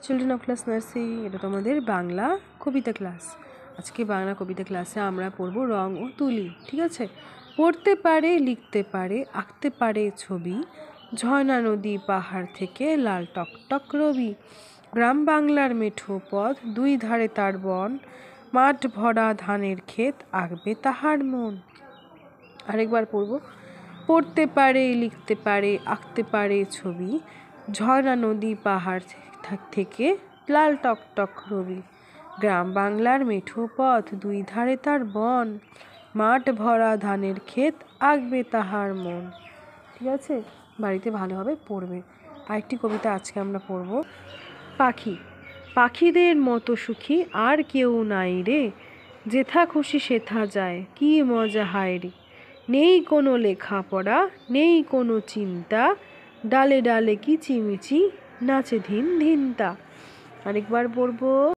Children of class nursery, এটা তোমাদের বাংলা কবিতা class. আজকে বাংলা কবিতা ক্লাসে আমরা পড়বো রং ও তুলি। ঠিক আছে, পড়তে পারে, লিখতে পারে, আঁকতে পারে ছবি, ঝর্ণা নদী পাহাড় থেকে লাল টকটক রবি, গ্রাম বাংলার মেঠো পথ, দুই ধারে তার বন, মাঠ ভরা ধানের ক্ষেত, আঁকবে তাহার মন। আরেকবার পড়বো। পড়তে পারে, লিখতে পারে, আঁকতে পারে ছবি, ঝর্ণা নদী পাহাড় থেকে লাল টকটক রবি, গ্রাম বাংলার মেঠো পথ, দুই ধারে তার বন, মাঠ ভরা ধানের ক্ষেত, আঁকবে তাহার মন। ঠিক আছে, বাড়িতে ভালোভাবে পড়বে। আরেকটি কবিতা আজকে আমরা পড়ব। পাখি। পাখিদের মতো সুখী আর কেউ নাই রে, যেথা খুশি সেথা যায়, কি মজা হায় রে। নেই কোনো লেখাপড়া, নেই কোনো চিন্তা, ডালে ডালে কিচিমিচি নাচে ধিন ধিনতা। আরেকবার পড়বো।